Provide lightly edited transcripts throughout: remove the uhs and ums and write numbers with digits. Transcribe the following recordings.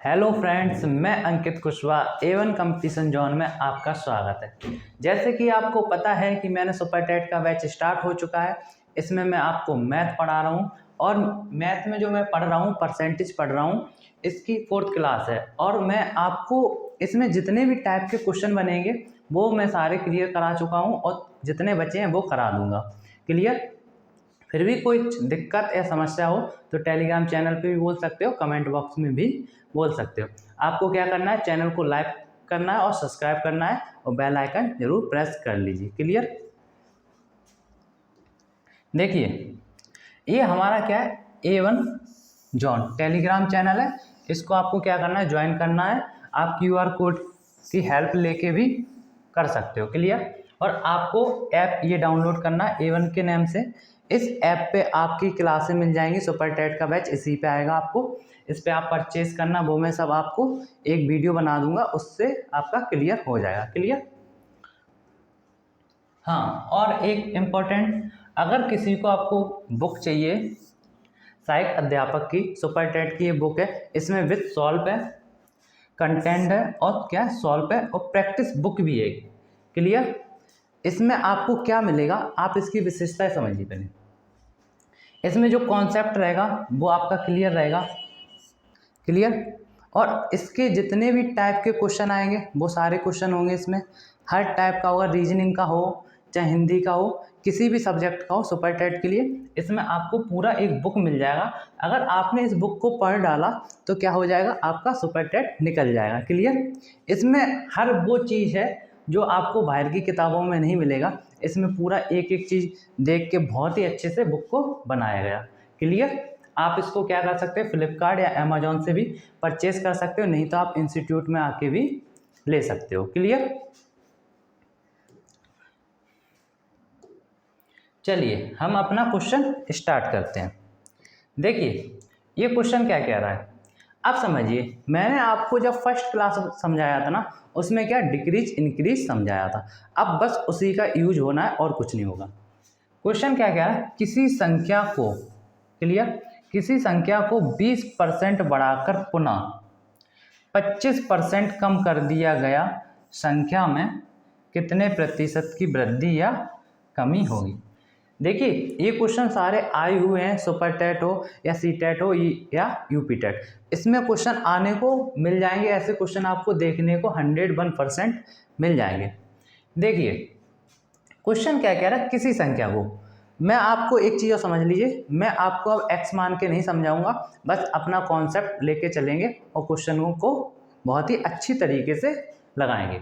Hello friends, मैं अंकित Kushwaha A1 competition zone में आपका स्वागत है। जैसे कि आपको पता है कि मैंने सुपर टेट का बैच स्टार्ट हो चुका है। इसमें मैं आपको मैथ पढ़ा रहा हूँ और मैथ में जो मैं पढ़ रहा हूँ परसेंटेज पढ़ रहा हूँ, इसकी 4th क्लास है और मैं आपको इसमें जितने भी टाइप के क्वेश्चन बनेंगे वो मैं सारे क्लियर करा चुका हूँ और जितने बचे हैं वो करा दूँगा क्लियर। फिर भी कोई दिक्कत या समस्या हो तो टेलीग्राम चैनल पे भी बोल सकते हो, कमेंट बॉक्स में भी बोल सकते हो। आपको क्या करना है, चैनल को लाइक करना है और सब्सक्राइब करना है और बेल आइकन जरूर प्रेस कर लीजिए क्लियर। देखिए ये हमारा क्या है, A1 जॉन टेलीग्राम चैनल है। इसको आपको क्या करना है, ज्वाइन करना है। आप QR कोड की हेल्प लेके भी कर सकते हो क्लियर। और आपको ऐप ये डाउनलोड करना है A1 के नाम से। इस ऐप पे आपकी क्लासें मिल जाएंगी, सुपर टेट का बैच इसी पे आएगा। आपको इस पे आप परचेज करना, वो मैं सब आपको एक वीडियो बना दूंगा, उससे आपका क्लियर हो जाएगा क्लियर। हाँ, और एक इम्पोर्टेंट, अगर किसी को आपको बुक चाहिए सहायक अध्यापक की, सुपर टेट की ये बुक है। इसमें विद सॉल्व है, कंटेंट है और क्या सॉल्व है और प्रैक्टिस बुक भी है क्लियर। इसमें आपको क्या मिलेगा, आप इसकी विशेषताएं समझिए पहले। इसमें जो कॉन्सेप्ट रहेगा वो आपका क्लियर रहेगा क्लियर। और इसके जितने भी टाइप के क्वेश्चन आएंगे वो सारे क्वेश्चन होंगे इसमें। हर टाइप का होगा, रीजनिंग का हो चाहे हिंदी का हो, किसी भी सब्जेक्ट का हो सुपर टेट के लिए इसमें आपको पूरा एक बुक मिल जाएगा। अगर आपने इस बुक को पढ़ डाला तो क्या हो जाएगा, आपका सुपर टेट निकल जाएगा क्लियर। इसमें हर वो चीज़ है जो आपको बाहर की किताबों में नहीं मिलेगा। इसमें पूरा एक एक चीज़ देख के बहुत ही अच्छे से बुक को बनाया गया क्लियर। आप इसको क्या कर सकते हैं, फ्लिपकार्ट या अमेजोन से भी परचेज कर सकते हो, नहीं तो आप इंस्टीट्यूट में आके भी ले सकते हो क्लियर। चलिए हम अपना क्वेश्चन स्टार्ट करते हैं। देखिए ये क्वेश्चन क्या कह रहा है, अब समझिए। मैंने आपको जब फर्स्ट क्लास समझाया था ना, उसमें क्या डिक्रीज इंक्रीज समझाया था। अब बस उसी का यूज होना है और कुछ नहीं होगा। क्वेश्चन क्या कह रहा है, किसी संख्या को क्लियर, किसी संख्या को 20% बढ़ाकर पुनः 25% कम कर दिया गया, संख्या में कितने प्रतिशत की वृद्धि या कमी होगी। देखिए ये क्वेश्चन सारे आए हुए हैं, सुपर टेट हो या सी टेट हो या यूपी टेट। इसमें क्वेश्चन आने को मिल जाएंगे, ऐसे क्वेश्चन आपको देखने को 101% मिल जाएंगे। देखिए क्वेश्चन क्या कह रहा है, किसी संख्या को, मैं आपको एक चीज़ समझ लीजिए, मैं आपको अब x मान के नहीं समझाऊंगा, बस अपना कॉन्सेप्ट लेके चलेंगे और क्वेश्चनों को बहुत ही अच्छी तरीके से लगाएंगे।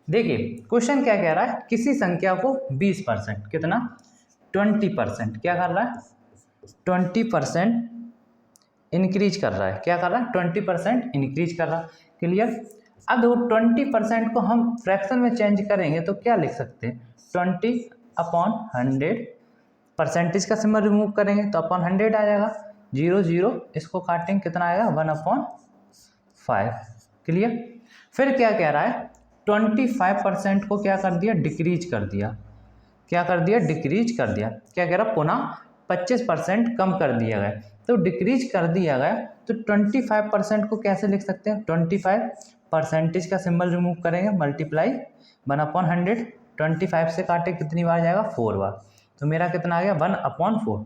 देखिए क्वेश्चन क्या कह रहा है, किसी संख्या को 20%, कितना 20%, क्या कर रहा है 20% इंक्रीज कर रहा है, क्या कर रहा है 20% इंक्रीज कर रहा है क्लियर। अब देखो 20% को हम फ्रैक्शन में चेंज करेंगे तो क्या लिख सकते हैं, 20/100। परसेंटेज का सिंबल रिमूव करेंगे तो अपॉन 100 आ जाएगा, 0 0 इसको काटेंगे कितना आएगा 1/5 क्लियर। फिर क्या कह रहा है, 25% को क्या कर दिया, डिक्रीज कर दिया, क्या कर दिया डिक्रीज कर दिया। क्या कह रहा, पुनः 25% कम कर दिया गया। तो डिक्रीज कर दिया गया तो 25% को कैसे लिख सकते हैं, 25 परसेंटेज का सिंबल रिमूव करेंगे, मल्टीप्लाई 1/100, 25 से काटे कितनी बार जाएगा 4 बार, तो मेरा कितना आ गया 1/4।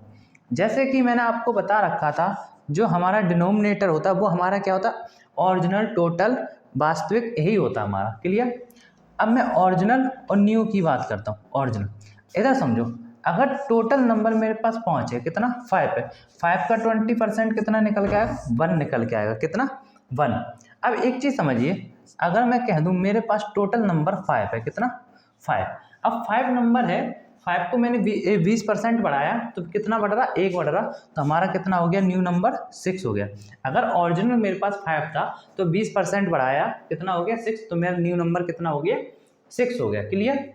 जैसे कि मैंने आपको बता रखा था, जो हमारा डिनोमिनेटर होता है वो हमारा क्या होता है, ओरिजिनल टोटल वास्तविक, यही होता है हमारा क्लियर। अब मैं ओरिजिनल और न्यू की बात करता हूँ। ओरिजिनल इधर समझो, अगर टोटल नंबर मेरे पास 5 है, कितना 5 है, 5 का 20% कितना निकल के आएगा 1 निकल के आएगा, कितना 1। अब एक चीज़ समझिए, अगर मैं कह दूँ मेरे पास टोटल नंबर 5 है, कितना 5, अब 5 नंबर है, 5 को मैंने 20% बढ़ाया तो कितना बढ़ रहा, 1 बढ़ रहा, तो हमारा कितना हो गया, न्यू नंबर 6 हो गया। अगर ओरिजिनल मेरे पास 5 था तो 20% बढ़ाया कितना हो गया 6, तो मेरा न्यू नंबर कितना हो गया 6 हो गया क्लियर।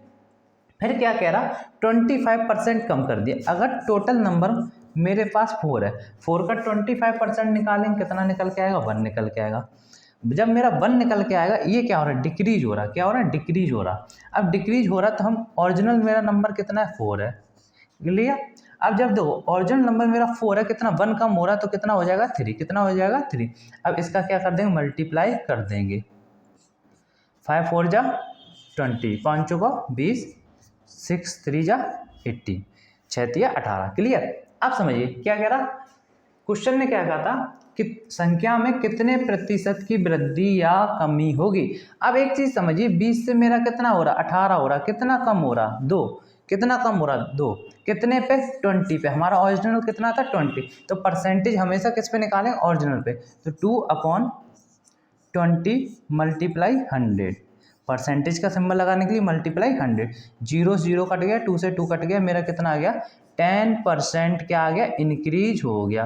फिर क्या कह रहा, 25% कम कर दिया। अगर टोटल नंबर मेरे पास 4 है, 4 का 25% निकालेंगे कितना निकल के आएगा 1 निकल के आएगा। जब मेरा 1 निकल के आएगा, ये क्या हो रहा है, डिक्रीज हो रहा है, क्या हो रहा है डिक्रीज हो रहा। अब डिक्रीज हो रहा तो हम ओरिजिनल मेरा नंबर कितना है 4 है क्लियर। अब जब देखो ओरिजिनल नंबर मेरा 4 है, कितना 1 कम हो रहा है तो कितना हो जाएगा 3, कितना हो जाएगा 3। अब इसका क्या कर देंगे, मल्टीप्लाई कर देंगे। 5 4 जा 20, 5 चौको 20, 6 3 जा 80, 6 3 18। क्लियर। अब समझिए क्या कह रहा, क्वेश्चन ने क्या कहा था कि संख्या में कितने प्रतिशत की वृद्धि या कमी होगी। अब एक चीज समझिए, 20 से मेरा कितना हो रहा, 18 हो रहा, कितना कम हो रहा 2, कितना कम हो रहा 2, कितने पे 20 पे, हमारा ओरिजिनल कितना था 20, तो परसेंटेज हमेशा किस पे निकालें, ओरिजिनल पे। तो 2/20 मल्टीप्लाई 100, परसेंटेज का सिंबल लगाने के लिए मल्टीप्लाई 100, 0 0 कट गया, 2 से 2 कट गया, मेरा कितना आ गया 10% क्या आ गया, इंक्रीज हो गया।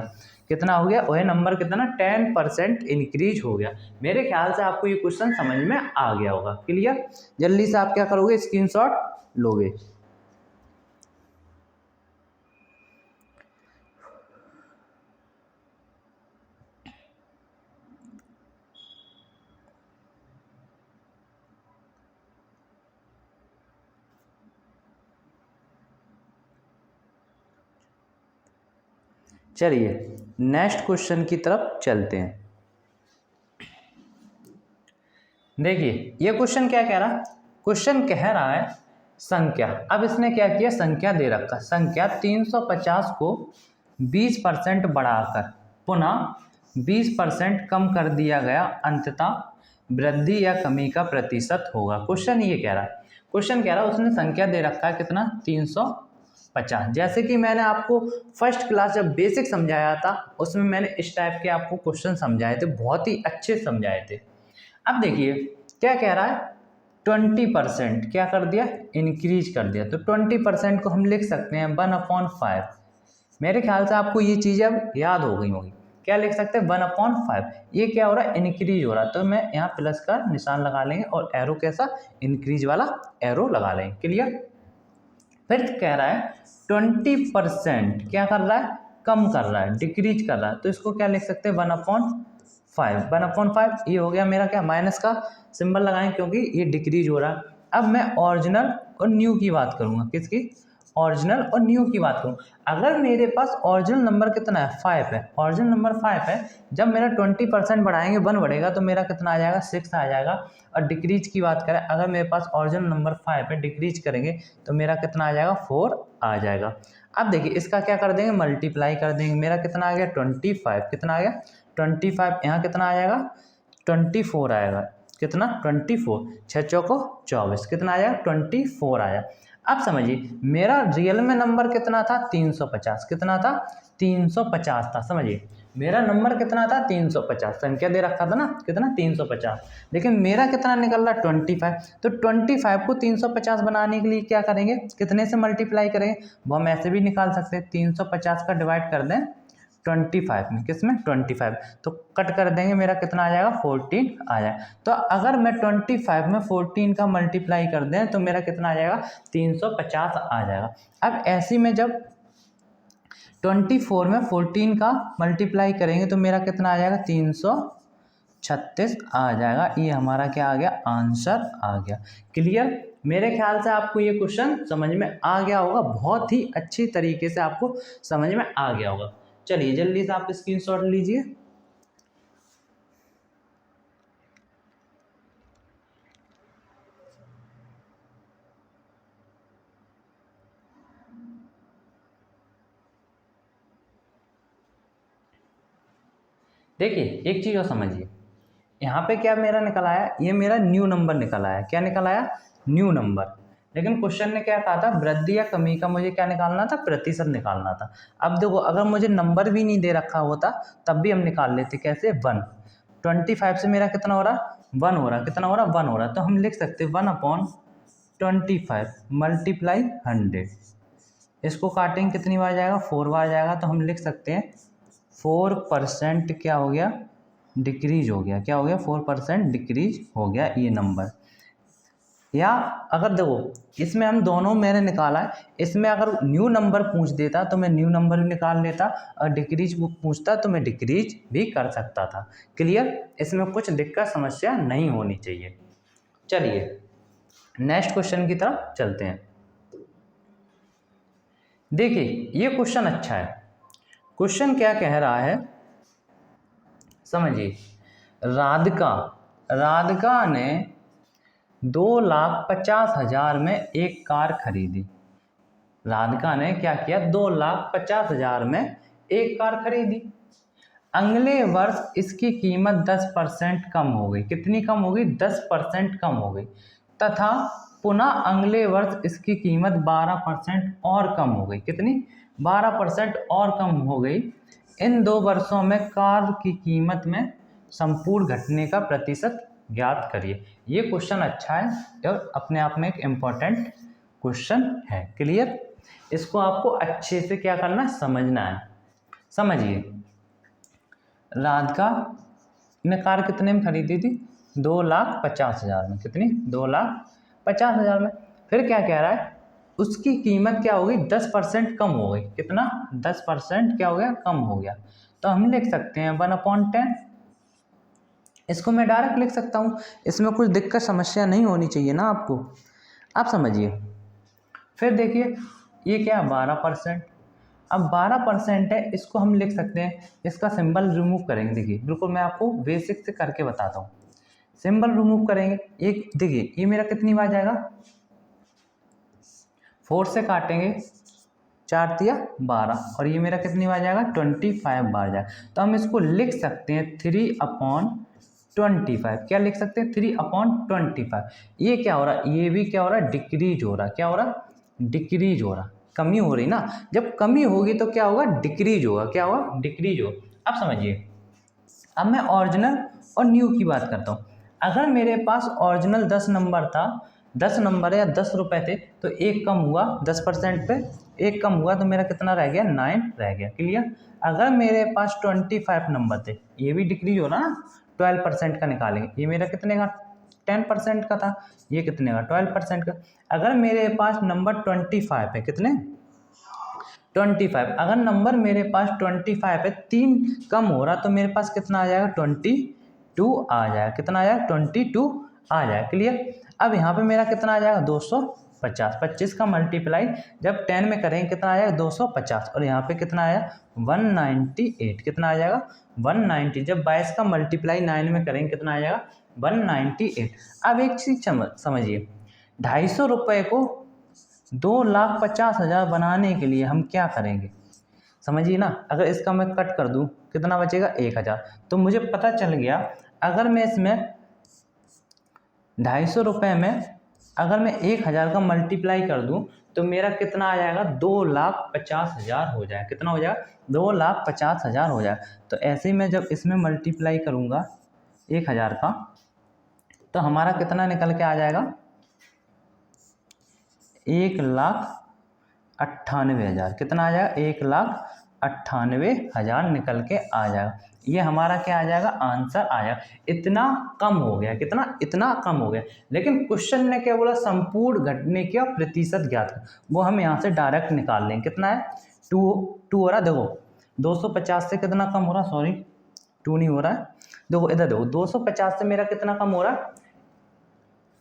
कितना हो गया, वह नंबर कितना 10% इंक्रीज हो गया। मेरे ख्याल से आपको ये क्वेश्चन समझ में आ गया होगा। क्लियर। जल्दी से आप क्या करोगे, स्क्रीनशॉट लोगे। चलिए नेक्स्ट क्वेश्चन की तरफ चलते हैं। देखिए ये क्वेश्चन क्या कह रहा, क्वेश्चन कह रहा है संख्या, अब इसने क्या किया, संख्या दे रखा, संख्या 350 को 20% बढ़ाकर पुनः 20% कम कर दिया गया, अंततः वृद्धि या कमी का प्रतिशत होगा। क्वेश्चन ये कह रहा है, क्वेश्चन कह रहा है उसने संख्या दे रखा है कितना 350। जैसे कि मैंने आपको फर्स्ट क्लास जब बेसिक समझाया था उसमें मैंने इस टाइप के आपको क्वेश्चन समझाए थे, बहुत ही अच्छे समझाए थे। अब देखिए क्या कह रहा है, 20% क्या कर दिया, इंक्रीज कर दिया। तो 20% को हम लिख सकते हैं 1/5। मेरे ख्याल से आपको ये चीज़ अब याद हो गई होगी। क्या लिख सकते हैं 1/5। ये क्या हो रहा है, इंक्रीज हो रहा है, तो मैं यहाँ प्लस का निशान लगा लेंगे और एरो कैसा, इंक्रीज वाला एरो लगा लेंगे। क्लियर। फिर कह रहा है 20% क्या कर रहा है, कम कर रहा है, डिक्रीज कर रहा है, तो इसको क्या लिख सकते हैं 1/5। 1/5 ये हो गया मेरा क्या, माइनस का सिंबल लगाएं क्योंकि ये डिक्रीज हो रहा है। अब मैं ओरिजिनल और न्यू की बात करूंगा, किसकी, ओरिजिनल और न्यू की बात करूँ। अगर मेरे पास ओरिजिनल नंबर कितना है 5 है, ओरिजिनल नंबर 5 है, जब मेरा 20% बढ़ाएंगे 1 बढ़ेगा तो मेरा कितना आ जाएगा 6 आ जाएगा। और डिक्रीज की बात करें, अगर मेरे पास ओरिजिनल नंबर 5 है, डिक्रीज करेंगे तो मेरा कितना आ जाएगा 4 आ जाएगा। अब देखिए इसका क्या कर देंगे, मल्टीप्लाई कर देंगे, मेरा कितना आ गया 25, कितना आ गया 25, यहाँ कितना आ जाएगा 24 आएगा, कितना 24, 6 चौको 24, कितना आया 24 आया। अब समझिए मेरा रियल में नंबर कितना था 350, कितना था 350 था। समझिए मेरा नंबर कितना था 350, संख्या दे रखा था ना कितना 350, लेकिन मेरा कितना निकल रहा 25। तो 25 को 350 बनाने के लिए क्या करेंगे, कितने से मल्टीप्लाई करेंगे, वो हम ऐसे भी निकाल सकते हैं, 350 का डिवाइड कर दें 25 में, किसमें 25, तो कट कर देंगे, मेरा कितना आ जाएगा 14 आ जाएगा। तो अगर मैं 25 में 14 का मल्टीप्लाई कर दें तो मेरा कितना आ जाएगा 350 आ जाएगा। अब ऐसी में जब 24 में 14 का मल्टीप्लाई करेंगे तो मेरा कितना आ जाएगा 336 आ जाएगा। ये हमारा क्या आ गया, आंसर आ गया। क्लियर। मेरे ख्याल से आपको ये क्वेश्चन समझ में आ गया होगा, बहुत ही अच्छी तरीके से आपको समझ में आ गया होगा। चलिए जल्दी से आप स्क्रीनशॉट लीजिए। देखिए एक चीज़ और समझिए, यहाँ पे क्या मेरा निकल आया, ये मेरा न्यू नंबर निकल आया। क्या निकल आया, न्यू नंबर। लेकिन क्वेश्चन ने क्या कहा था, वृद्धि या कमी का मुझे क्या निकालना था, प्रतिशत निकालना था। अब देखो अगर मुझे नंबर भी नहीं दे रखा होता तब भी हम निकाल लेते, कैसे 1। 25 से मेरा कितना हो रहा 1 हो रहा, कितना हो रहा 1 हो रहा, तो हम लिख सकते 1/25 मल्टीप्लाई 100। इसको काटेंगे कितनी बार जाएगा 4 बार जाएगा, तो हम लिख सकते हैं 4% क्या हो गया, डिक्रीज हो गया। क्या हो गया 4% डिक्रीज हो गया ये नंबर। या अगर देखो इसमें हम दोनों मैंने निकाला है, इसमें अगर न्यू नंबर पूछ देता तो मैं न्यू नंबर भी निकाल लेता, और डिक्रीज पूछता तो मैं डिक्रीज भी कर सकता था। क्लियर। इसमें कुछ दिक्कत समस्या नहीं होनी चाहिए। चलिए नेक्स्ट क्वेश्चन की तरफ चलते हैं। देखिए ये क्वेश्चन अच्छा है। क्वेश्चन क्या कह रहा है समझिए। राधिका ने 2,50,000 में एक कार खरीदी। राधिका ने क्या किया, 2,50,000 में एक कार खरीदी। अगले वर्ष इसकी कीमत 10% कम हो गई। कितनी कम हो गई? 10% कम हो गई। तथा पुनः अगले वर्ष इसकी कीमत 12% और कम हो गई। कितनी? 12% और कम हो गई। इन 2 वर्षों में कार की कीमत में संपूर्ण घटने का प्रतिशत ज्ञात करिए। ये क्वेश्चन अच्छा है और अपने आप में एक इम्पोर्टेंट क्वेश्चन है। क्लियर? इसको आपको अच्छे से क्या करना है, समझना है। समझिए, राधिका ने कार कितने में खरीदी थी? 2,50,000 में। कितनी? 2,50,000 में। फिर क्या कह रहा है, उसकी कीमत क्या हो गई? 10% कम हो गई। कितना? 10% क्या हो गया? कम हो गया। तो हम लिख सकते हैं 1/10। इसको मैं डायरेक्ट लिख सकता हूँ, इसमें कुछ दिक्कत समस्या नहीं होनी चाहिए ना आपको। आप समझिए। फिर देखिए ये क्या है? 12%। अब 12% है, इसको हम लिख सकते हैं, इसका सिंबल रिमूव करेंगे। देखिए बिल्कुल मैं आपको बेसिक से करके बताता हूँ। सिंबल रिमूव करेंगे, एक देखिए ये मेरा कितनी बार जाएगा? 4 से काटेंगे, 4 तिया 12, और ये मेरा कितनी बार जाएगा? 25 बार जाएगा। तो हम इसको लिख सकते हैं 3/25। क्या लिख सकते हैं? 3/25। ये क्या हो रहा है? ये भी क्या हो रहा है? डिक्रीज हो रहा है। क्या हो रहा है? डिक्रीज हो रहा, कमी हो रही ना। जब कमी होगी तो क्या होगा? डिक्रीज होगा। क्या होगा? डिक्रीज होगा। अब समझिए, अब मैं ओरिजिनल और न्यू की बात करता हूँ। अगर मेरे पास ओरिजिनल 10 नंबर था, 10 नंबर या 10 रुपये थे, तो एक कम हुआ 10% पे, एक कम हुआ तो मेरा कितना रह गया? 9 रह गया। क्लियर? अगर मेरे पास 25 नंबर थे, ये भी डिक्रीज हो रहा ना, 12% का निकालेंगे। ये मेरा कितने का? 10% का था। ये कितने का? 12% का। अगर मेरे पास नंबर 25 है, कितने? 25। अगर नंबर मेरे पास 25 है, 3 कम हो रहा, तो मेरे पास कितना आ जाएगा? 22 आ जाएगा। कितना आ जाएगा? 22 आ जाएगा। क्लियर? अब यहाँ पे मेरा कितना आ जाएगा? 250। 25 का मल्टीप्लाई जब 10 में करेंगे कितना आ जाएगा? 250। और यहाँ पे कितना आया? 198। कितना आ जाएगा? 190। जब 22 का मल्टीप्लाई 9 में करेंगे कितना आ जाएगा? 198। अब एक चीज समझिए, 250 रुपये को 2,50,000 बनाने के लिए हम क्या करेंगे? समझिए ना। अगर इसका मैं कट कर दूं कितना बचेगा? 1,000। तो मुझे पता चल गया, अगर मैं इसमें 250 रुपये में अगर मैं 1,000 का मल्टीप्लाई कर दूं तो मेरा कितना आ जाएगा? 2,50,000 हो जाएगा। कितना हो जाएगा? 2,50,000 हो जाएगा। तो ऐसे ही मैं जब इसमें मल्टीप्लाई करूंगा 1,000 का, तो हमारा कितना निकल के आ जाएगा? 1,98,000। कितना आ जाएगा? 1,98,000 निकल के आ जाएगा। ये हमारा क्या आ जाएगा? आंसर आ जाएगा। इतना कम हो गया। कितना? इतना कम हो गया। लेकिन क्वेश्चन ने क्या बोला? संपूर्ण घटने का प्रतिशत ज्ञात कर। वो हम यहाँ से डायरेक्ट निकाल लेंगे। कितना है? 2 हो रहा। देखो 250 से कितना कम हो रहा? सॉरी 2 नहीं हो रहा है। देखो इधर देखो, 250 से मेरा कितना कम हो रहा है?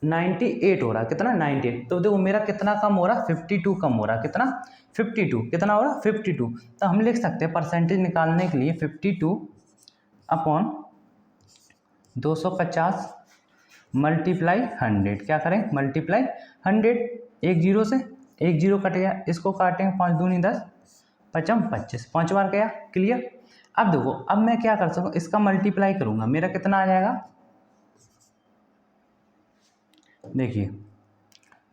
98 हो रहा है। कितना? 98। तो देखो मेरा कितना कम हो रहा है? 52 कम हो रहा है। कितना? 52। कितना हो रहा है? 52। तो हम लिख सकते हैं परसेंटेज निकालने के लिए 52 अपॉन 250 मल्टीप्लाई 100। क्या करें? मल्टीप्लाई 100। एक जीरो से एक जीरो कट गया, इसको काटेंगे 5 दूनी 10, 5 25, 5 बार गया। क्लियर? अब देखो, अब मैं क्या कर सकूँ? इसका मल्टीप्लाई करूंगा, मेरा कितना आ जाएगा? देखिए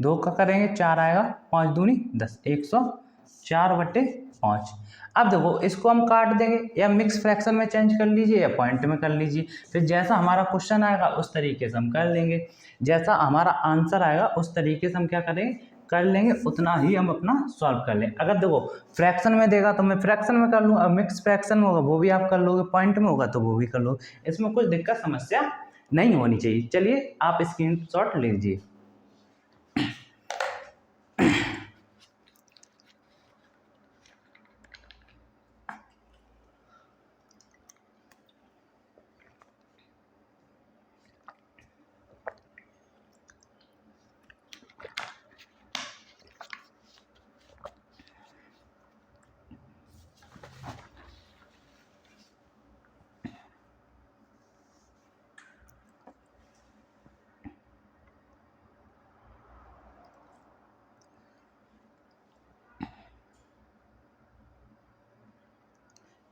2 का करेंगे 4 आएगा, 5 दूनी 10, 104/5। अब देखो इसको हम काट देंगे, या मिक्स फ्रैक्शन में चेंज कर लीजिए या पॉइंट में कर लीजिए। फिर जैसा हमारा क्वेश्चन आएगा उस तरीके से हम कर लेंगे, जैसा हमारा आंसर आएगा उस तरीके से हम क्या करेंगे? कर लेंगे। उतना ही हम अपना सॉल्व कर लें। अगर देखो फ्रैक्शन में देगा तो मैं फ्रैक्शन में कर लूँ, अब मिक्स फ्रैक्शन में होगा वो भी आप कर लोगे, पॉइंट में होगा तो वो भी कर लो। इसमें कुछ दिक्कत समस्या नहीं होनी चाहिए। चलिए आप स्क्रीनशॉट ले लीजिए।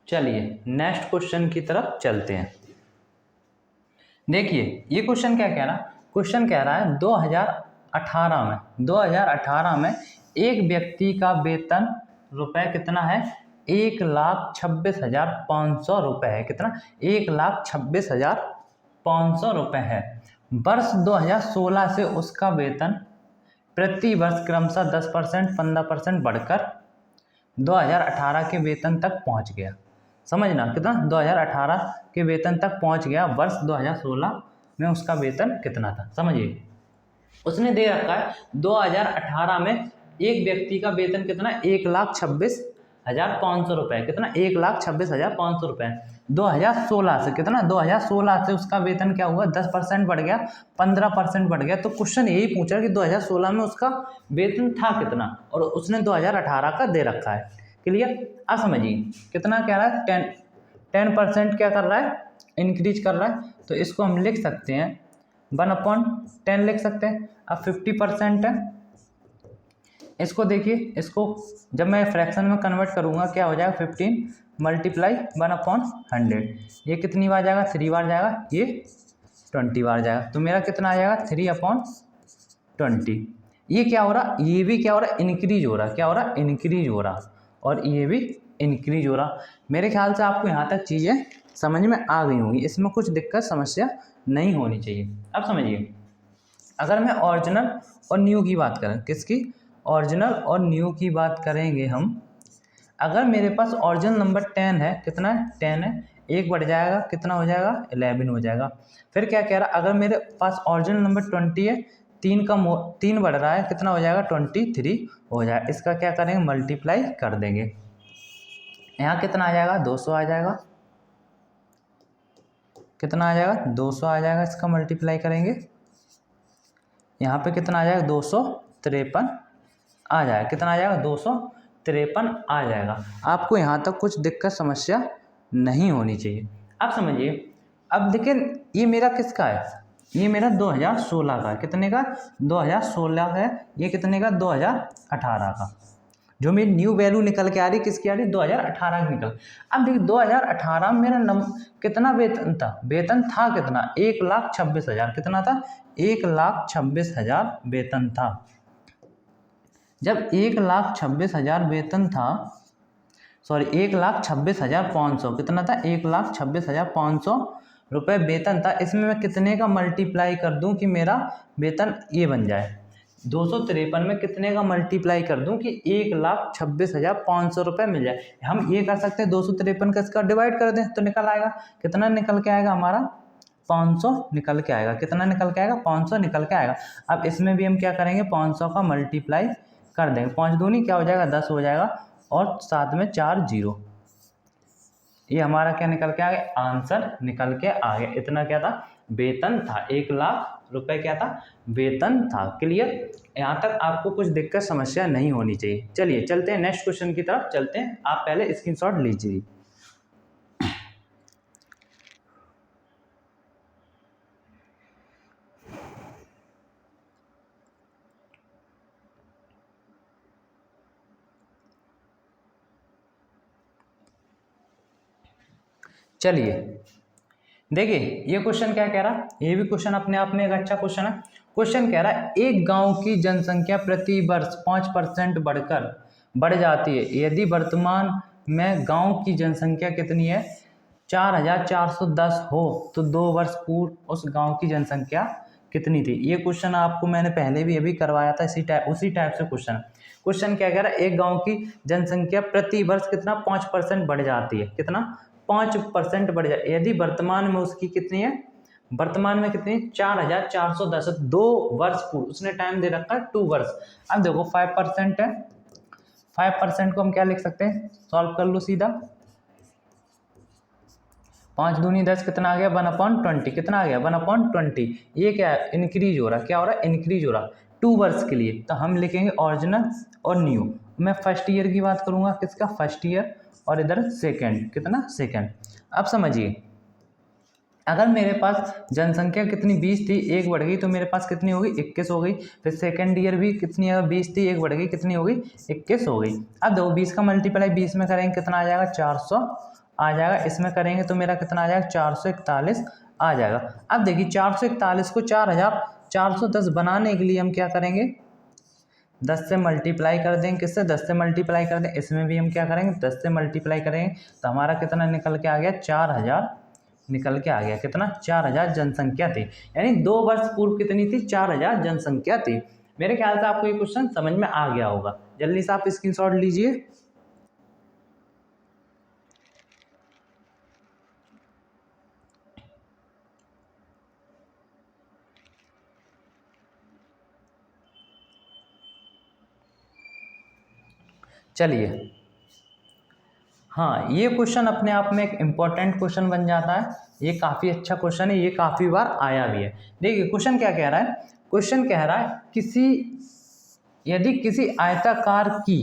चलिए नेक्स्ट क्वेश्चन की तरफ चलते हैं। देखिए ये क्वेश्चन क्या कह रहा है, क्वेश्चन कह रहा है 2018 में एक व्यक्ति का वेतन रुपए कितना है, 1,26,500 रुपये है। कितना, 1,26,500 रुपये है। वर्ष 2016 से उसका वेतन प्रति वर्ष क्रमशः 10%, 15% बढ़कर 2018 के वेतन तक पहुंच गया। समझना, कितना, 2018 के वेतन तक पहुंच गया। वर्ष 2016 में उसका वेतन कितना था, समझिए। उसने दे रखा है 2018 में एक व्यक्ति का वेतन कितना, 1,26,500 रुपये। कितना, 1,26,500 रुपये। 2016 से कितना, 2016 से उसका वेतन क्या हुआ, 10% बढ़ गया, 15% बढ़ गया। तो क्वेश्चन यही पूछा कि 2016 में उसका वेतन था कितना, और उसने 2018 का दे रखा है। क्लियर। अब समझिए कितना कह रहा है, 10% क्या कर रहा है, इंक्रीज कर रहा है। तो इसको हम लिख सकते हैं 1/10 लिख सकते हैं। अब 50% है, इसको देखिए, इसको जब मैं फ्रैक्शन में कन्वर्ट करूंगा क्या हो जाएगा, 15 मल्टीप्लाई 1/100। ये कितनी बार जाएगा, 3 बार जाएगा, ये 20 बार जाएगा। तो मेरा कितना आ जाएगा, 3/20। ये क्या हो रहा, ये भी क्या हो रहा, इंक्रीज हो रहा। क्या हो रहा, इंक्रीज हो रहा, और ये भी इंक्रीज हो रहा। मेरे ख्याल से आपको यहाँ तक चीज़ें समझ में आ गई होंगी, इसमें कुछ दिक्कत समस्या नहीं होनी चाहिए। अब समझिए, अगर मैं ओरिजिनल और न्यू की बात करें, किसकी, ओरिजिनल और न्यू की बात करेंगे हम। अगर मेरे पास ओरिजिनल नंबर 10 है, कितना है, 10 है, एक बढ़ जाएगा, कितना हो जाएगा, 11 हो जाएगा। फिर क्या कह रहा है, अगर मेरे पास ओरिजिनल नंबर 20 है, 3 बढ़ रहा है, कितना हो जाएगा, 23 हो जाएगा। इसका क्या करेंगे, मल्टीप्लाई कर देंगे। यहाँ कितना आ जाएगा, 200 आ जाएगा। कितना आ जाएगा, 200 आ जाएगा। इसका मल्टीप्लाई करेंगे, यहाँ पे कितना आ जाएगा, 253 आ जाएगा। कितना आ जाएगा, 253 आ जाएगा। आपको यहाँ तक कुछ दिक्कत समस्या नहीं होनी चाहिए। अब समझिए, अब देखिए ये मेरा किसका है, ये मेरा 2016 का है। कितने का, 2016 है। ये कितने का, 2018 का। जो मेरी न्यू वैल्यू निकल के आ रही, किसकी आ रही, 2018 की निकल। अब देखिए 2018 में मेरा कितना वेतन था, वेतन था कितना, 1,26,000। कितना था, 1,26,000 वेतन था। जब 1,26,000 वेतन था, सॉरी 1,26,500, कितना था, 1,26,500 रुपये वेतन था। इसमें मैं कितने का मल्टीप्लाई कर दूं कि मेरा वेतन ये बन जाए, 253 में कितने का मल्टीप्लाई कर दूं कि 1,26,500 रुपये मिल जाए। हम ये कर सकते हैं, 253 का इसका डिवाइड कर दें तो निकल आएगा। कितना निकल के आएगा हमारा, 500 निकल के आएगा। कितना निकल के आएगा, 500 निकल के आएगा। अब इसमें भी हम क्या करेंगे, 500 का मल्टीप्लाई कर देंगे। 5 दूनी क्या हो जाएगा, 10 हो जाएगा, और साथ में 4 0। ये हमारा क्या निकल के आ गया, आंसर निकल के आ गया। इतना क्या था, वेतन था, 1,00,000 रुपये क्या था, वेतन था। क्लियर। यहाँ तक आपको कुछ दिक्कत समस्या नहीं होनी चाहिए। चलिए चलते हैं नेक्स्ट क्वेश्चन की तरफ चलते हैं। आप पहले स्क्रीनशॉट लीजिए। चलिए देखिए ये क्वेश्चन क्या कह रहा है, ये भी क्वेश्चन अपने आप में एक अच्छा क्वेश्चन है। क्वेश्चन कह रहा है एक गांव की जनसंख्या प्रति वर्ष 5% बढ़ जाती है यदि वर्तमान में गांव की जनसंख्या कितनी है, 4,410 हो तो 2 वर्ष पूर्व उस गांव की जनसंख्या कितनी थी। ये क्वेश्चन आपको मैंने पहले भी अभी करवाया था, उसी टाइप से क्वेश्चन क्या कह रहा है, एक गाँव की जनसंख्या प्रति वर्ष कितना 5% बढ़ जाती है। कितना, 5% बढ़ जाए यदि वर्तमान में उसकी कितनी है, वर्तमान में कितनी, 4,410, 2 वर्ष पूर्व उसने टाइम दे रखा है 2 वर्ष। अब देखो 5% है, 5% को हम क्या लिख सकते हैं, सॉल्व कर लो सीधा। 5 दूनी 10, कितना आ गया, 1/20। कितना आ गया, 1/20। ये क्या है, इंक्रीज हो रहा, क्या हो रहा है, इंक्रीज हो रहा 2 वर्ष के लिए। तो हम लिखेंगे ओरिजिनल और न्यू। मैं फर्स्ट ईयर की बात करूंगा, किसका, फर्स्ट ईयर, और इधर सेकंड, कितना, सेकंड। अब समझिए अगर मेरे पास जनसंख्या कितनी 20 थी, एक बढ़ गई तो मेरे पास कितनी होगी, 21 हो गई। फिर सेकंड ईयर भी कितनी है, 20 थी, एक बढ़ गई, कितनी हो गई, 21 हो गई। अब देखो 20 का मल्टीप्लाई 20 में करेंगे, कितना आ जाएगा, आ जाएगा, इसमें करेंगे तो मेरा कितना आ जाएगा 441 आ जाएगा। अब देखिए 441 को 410 बनाने के लिए हम क्या करेंगे 10 से मल्टीप्लाई कर देंगे। किससे? 10 से मल्टीप्लाई कर दें। इसमें भी हम क्या करेंगे 10 से मल्टीप्लाई करेंगे तो हमारा कितना निकल के आ गया 4000 निकल के आ गया। कितना? 4000 जनसंख्या थी। यानी 2 वर्ष पूर्व कितनी थी? 4000 जनसंख्या थी। मेरे ख्याल से आपको ये क्वेश्चन समझ में आ गया होगा। जल्दी से आप स्क्रीनशॉट लीजिए। चलिए, हाँ ये क्वेश्चन अपने आप में एक इम्पॉर्टेंट क्वेश्चन बन जाता है। ये काफ़ी अच्छा क्वेश्चन है, ये काफ़ी बार आया भी है। देखिए क्वेश्चन क्या कह रहा है। क्वेश्चन कह रहा है यदि किसी आयताकार की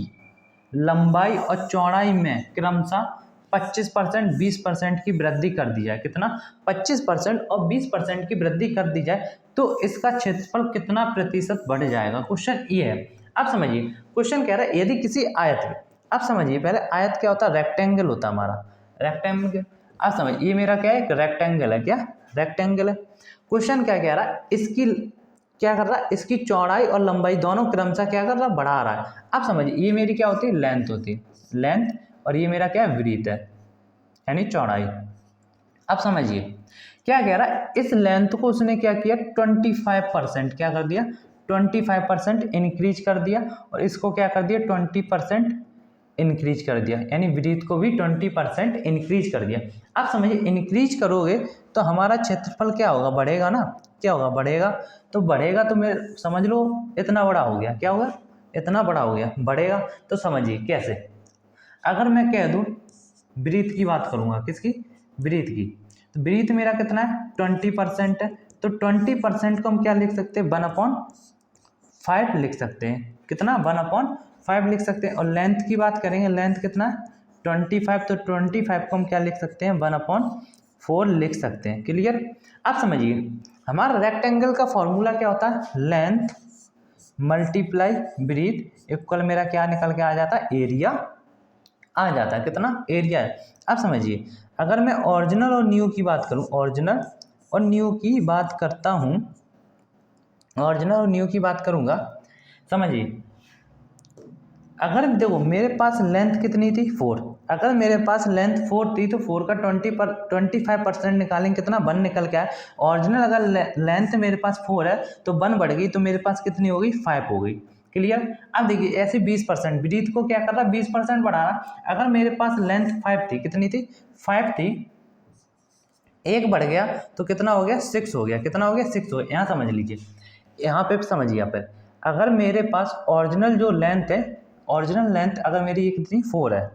लंबाई और चौड़ाई में क्रमशः 25%, 20% की वृद्धि कर दी जाए। कितना? 25% और 20% की वृद्धि कर दी जाए तो इसका क्षेत्रफल कितना प्रतिशत बढ़ जाएगा। क्वेश्चन ये है। अब समझिए क्वेश्चन कह रहा है यदि किसी आयत में, अब समझिए पहले आयत क्या होता है? रेक्टेंगल होता है हमारा, रेक्टेंगल। अब समझिए ये मेरा क्या है? एक रेक्टेंगल है। क्या? रेक्टेंगल है। क्वेश्चन क्या कह रहा है? इसकी क्या कर रहा है? इसकी चौड़ाई और लंबाई दोनों क्रमशः क्या कर रहा है? बढ़ा रहा है। अब समझिए ये मेरी क्या होती है? लेंथ होती है, लेंथ, और ये मेरा क्या है? विड्थ है, यानी चौड़ाई। अब समझिए क्या कह रहा है? इस लेंथ को उसने क्या किया? 25% क्या कर दिया? 25% इंक्रीज कर दिया, और इसको क्या कर दिया? 20% इंक्रीज कर दिया, यानी विड्थ को भी 20% इंक्रीज कर दिया। अब समझिए इंक्रीज करोगे तो हमारा क्षेत्रफल क्या होगा? बढ़ेगा ना। क्या होगा? बढ़ेगा। तो बढ़ेगा तो मैं समझ लो इतना बड़ा हो गया। क्या होगा? इतना बड़ा हो गया, बढ़ेगा। तो समझिए कैसे, अगर मैं कह दूं विड्थ की बात करूंगा, किसकी? विड्थ की। तो विड्थ मेरा कितना है? 20% है। तो 20% को हम क्या लिख सकते हैं? 1/5 लिख सकते हैं। कितना? 1/5 लिख सकते हैं। और लेंथ की बात करेंगे, लेंथ कितना है? 25। तो 25 को हम क्या लिख सकते हैं? 1/4 लिख सकते हैं। क्लियर? अब समझिए हमारा रेक्टेंगल का फॉर्मूला क्या होता है? लेंथ मल्टीप्लाई विड्थ इक्वल मेरा क्या निकल के आ जाता है? एरिया आ जाता है। कितना? एरिया है। अब समझिए अगर मैं ओरिजिनल और न्यू की बात करूं, ओरिजिनल और न्यू की बात करता हूं, ओरिजिनल और न्यू की बात करूंगा, समझिए अगर देखो मेरे पास लेंथ कितनी थी? 4। अगर मेरे पास लेंथ 4 थी तो 4 का 25% निकालेंगे, कितना? 1 निकल के आया। ओरिजिनल अगर लेंथ मेरे पास 4 है तो 1 बढ़ गई, तो मेरे पास कितनी हो गई? 5 हो गई। क्लियर? अब देखिए ऐसे 20% विड्थ को क्या कर रहा है? 20% बढ़ा रहा। अगर मेरे पास लेंथ 5 थी, कितनी थी? 5 थी, 1 बढ़ गया तो कितना हो गया? 6 हो गया। कितना हो गया? 6 हो गया। यहाँ समझ लीजिए, यहाँ पे समझिए, यहाँ पे अगर मेरे पास ओरिजिनल जो लेंथ है, ओरिजिनल लेंथ अगर मेरी ये कितनी? 4 है।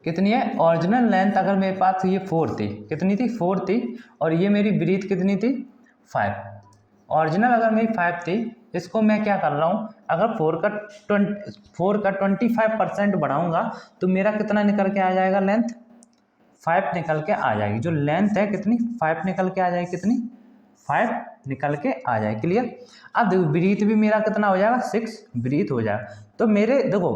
कितनी है? ओरिजिनल लेंथ अगर मेरे पास ये 4 थी, कितनी थी? 4 थी, और ये मेरी विड्थ कितनी थी? 5। ओरिजिनल अगर मेरी 5 थी, इसको मैं क्या कर रहा हूँ? अगर 4 का 25% बढ़ाऊंगा तो मेरा कितना निकल के आ जाएगा? लेंथ 5 निकल के आ जाएगी। जो लेंथ है कितनी? 5 निकल के आ जाएगी। कितनी? 5 निकल के आ जाए। क्लियर? अब देखो विड्थ भी मेरा कितना हो जाएगा? 6 विड्थ हो जाएगा। तो मेरे देखो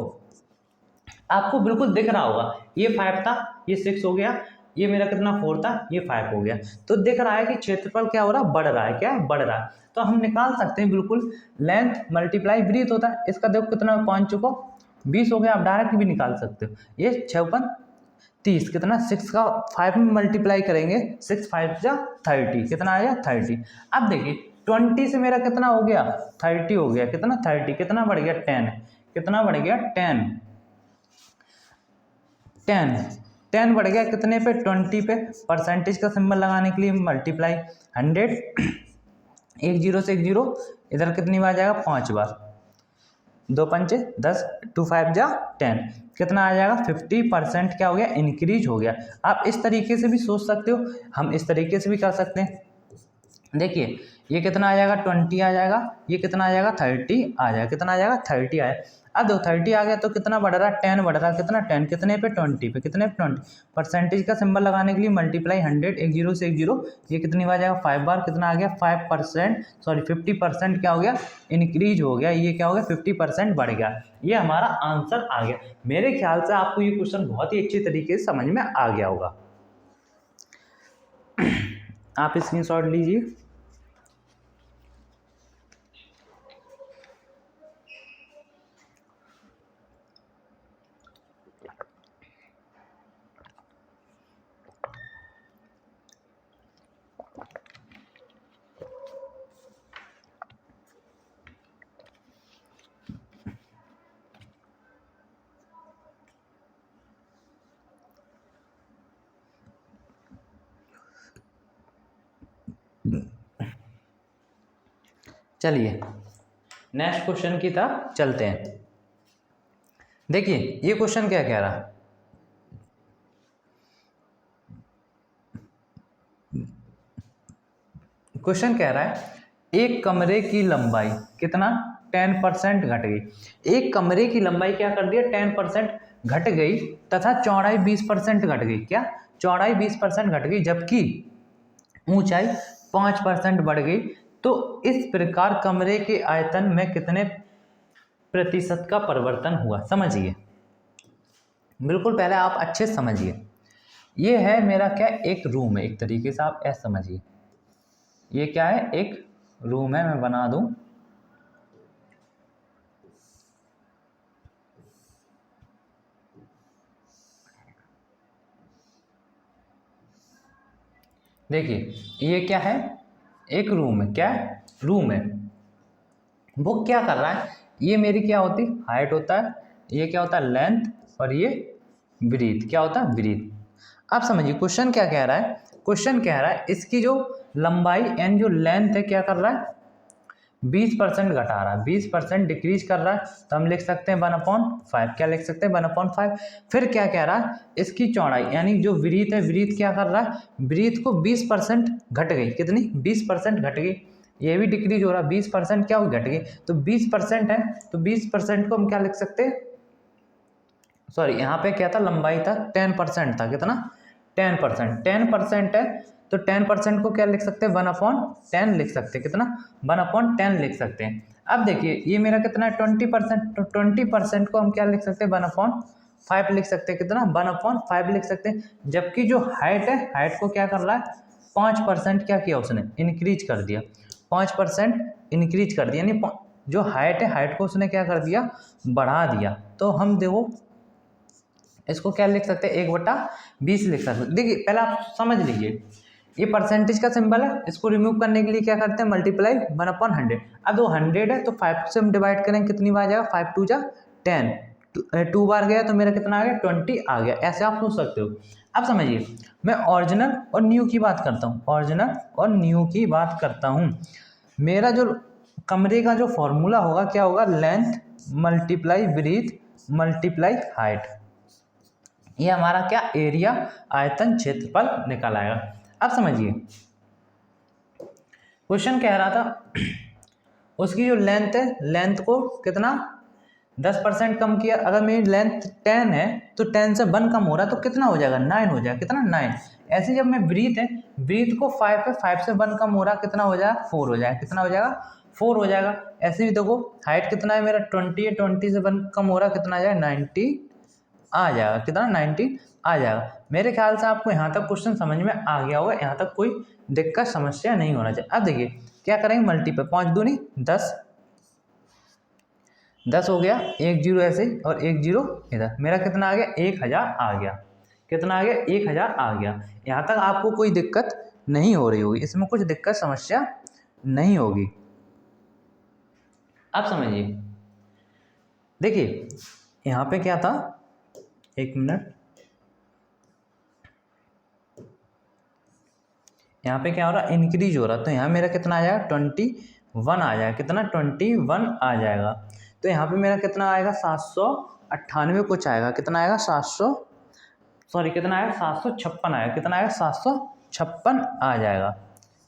आपको बिल्कुल दिख रहा होगा, ये 5 था, ये 6 हो गया, ये मेरा कितना? 4 था, ये 5 हो गया। तो दिख रहा है कि क्षेत्रफल क्या हो रहा है? बढ़ रहा है। क्या? बढ़ रहा है। तो हम निकाल सकते हैं बिल्कुल, लेंथ मल्टीप्लाई विड्थ होता है। इसका देखो कितना पहुंच चुका? 20 हो गया। आप डायरेक्ट भी निकाल सकते हो। ये 6 × 30 कितना? 6 का 5 में मल्टीप्लाई करेंगे, 6 5 जा 30। कितना आया? 30। अब देखिए 20 से मेरा कितना हो गया? 30 हो गया। कितना? 30। कितना बढ़ गया? 10। कितना बढ़ गया? 10 बढ़ गया। कितने पे? 20 पे। परसेंटेज का सिंबल लगाने के लिए मल्टीप्लाई 100, एक जीरो से एक जीरो, इधर कितनी बार जाएगा? 5 बार। 2 पंचे 10, 2 5 जा 10। कितना आ जाएगा? 50% क्या हो गया? इंक्रीज हो गया। आप इस तरीके से भी सोच सकते हो, हम इस तरीके से भी कर सकते हैं। देखिए ये कितना आ जाएगा? 20 आ जाएगा। ये कितना आ जाएगा? 30 आ जाएगा। कितना आ जाएगा? 30 आया। अब देखो 30 आ गया तो कितना बढ़ रहा है, 10 बढ़ रहा है, कितना 10 कितने पे 20 पे, कितने पे 20। परसेंटेज का सिंबल लगाने के लिए मल्टीप्लाई 100, एक जीरो से एक जीरो, ये कितनी बार जाएगा 5 बार, कितना आ गया 5%, सॉरी 50% क्या हो गया इंक्रीज हो गया, ये क्या हो गया 50% बढ़ गया। ये हमारा आंसर आ गया। मेरे ख्याल से आपको ये क्वेश्चन बहुत ही अच्छी तरीके से समझ में आ गया होगा। आप स्क्रीनशॉट लीजिए। चलिए नेक्स्ट क्वेश्चन की तरफ चलते हैं। देखिए ये क्वेश्चन क्या कह रहा है, क्वेश्चन कह रहा है एक कमरे की लंबाई कितना 10% घट गई। एक कमरे की लंबाई क्या कर दिया 10% घट गई तथा चौड़ाई 20% घट गई। क्या चौड़ाई 20% घट गई जबकि ऊंचाई 5% बढ़ गई। तो इस प्रकार कमरे के आयतन में कितने प्रतिशत का परिवर्तन हुआ। समझिए बिल्कुल पहले आप अच्छे से समझिए। ये है मेरा क्या एक रूम है, एक तरीके से आप ऐसे समझिए। ये क्या है एक रूम है, मैं बना दूं। देखिए ये क्या है एक रूम है, क्या रूम है। वो क्या कर रहा है, ये मेरी क्या होती हाइट होता है, ये क्या होता है लेंथ, और ये ब्रीथ क्या होता है ब्रीथ। आप समझिए क्वेश्चन क्या कह रहा है, क्वेश्चन कह रहा है इसकी जो लंबाई एंड जो लेंथ है क्या कर रहा है 20% घटा रहा है, 20% डिक्रीज कर रहा है। तो हम लिख सकते हैं 1/5, क्या लिख सकते हैं 1/5। फिर क्या कह रहा है इसकी चौड़ाई यानी जो ब्रीथ है, ब्रीथ क्या कर रहा है ब्रीथ को 20% घट गई, कितनी 20% घट गई। ये भी डिक्रीज हो रहा है 20% क्या हो घट गई। तो 20% है तो 20% को हम क्या लिख सकते हैं, सॉरी यहाँ पे क्या था लंबाई था 10% था, कितना 10% है तो 10% को क्या लिख सकते हैं 1/10 लिख सकते हैं, कितना 1/10 लिख सकते हैं। अब देखिए ये मेरा कितना है 20%, तो 20% को हम क्या लिख सकते हैं 1/5 लिख सकते हैं, कितना 1/5 लिख सकते हैं। जबकि जो हाइट है हाइट को क्या कर रहा है 5% क्या किया उसने इंक्रीज कर दिया, 5% इंक्रीज कर दिया, यानी जो हाइट है हाइट को उसने क्या कर दिया बढ़ा दिया। तो हम देखो इसको क्या लिख सकते हैं 1/20 लिख सकते हैं। देखिए पहले आप समझ लीजिए ये परसेंटेज का सिंबल है, इसको रिमूव करने के लिए क्या करते हैं मल्टीप्लाई 1/100। अब वो 100 है तो 5 से हम डिवाइड करेंगे, कितनी बार जाएगा 5 2 जा 10, 2 बार गया तो मेरा कितना आ गया 20 आ गया। ऐसे आप सोच सकते हो। अब समझिए मैं ओरिजिनल और न्यू की बात करता हूँ, ओरिजिनल और न्यू की बात करता हूँ। मेरा जो कमरे का जो फॉर्मूला होगा क्या होगा length multiply breadth multiply height, ये हमारा क्या एरिया आयतन क्षेत्रफल निकल आएगा। अब समझिए क्वेश्चन कह रहा था उसकी जो लेंथ है लेंथ को कितना 10% कम किया। अगर मेरी लेंथ 10 है तो 10 से 1 कम हो रहा है तो कितना हो जाएगा 9 हो जाएगा, कितना 9। ऐसे जब मैं ब्रीथ है ब्रीथ को 5 है 5 से 1 कम हो रहा है कितना हो जाएगा 4 हो जाएगा, कितना हो जाएगा 4 हो जाएगा। ऐसे भी देखो हाइट कितना है मेरा 20 है 20 से 1 कम हो रहा है कितना आ जाएगा 90 आ जाएगा, कितना 90 आ जाएगा। मेरे ख्याल से आपको यहाँ तक क्वेश्चन समझ में आ गया होगा, यहाँ तक कोई दिक्कत समस्या नहीं होना चाहिए। अब देखिए क्या करेंगे मल्टीपल 5 दूनी 10, 10 हो गया, 1 जीरो ऐसे और 1 जीरो इधर, मेरा कितना आ गया 1000 आ गया, कितना आ गया 1000 आ गया। यहाँ तक आपको कोई दिक्कत नहीं हो रही होगी, इसमें कुछ दिक्कत समस्या नहीं होगी। आप समझिए देखिए यहाँ पे क्या था, एक मिनट, यहाँ पे क्या हो रहा इंक्रीज हो रहा, तो यहाँ मेरा कितना आ जाएगा 21 आ जाएगा, कितना 21 आ जाएगा। तो यहाँ पे मेरा कितना आएगा 798 कुछ आएगा, कितना आएगा 700 सॉरी कितना आएगा 756 आएगा, कितना आएगा 756 आ जाएगा।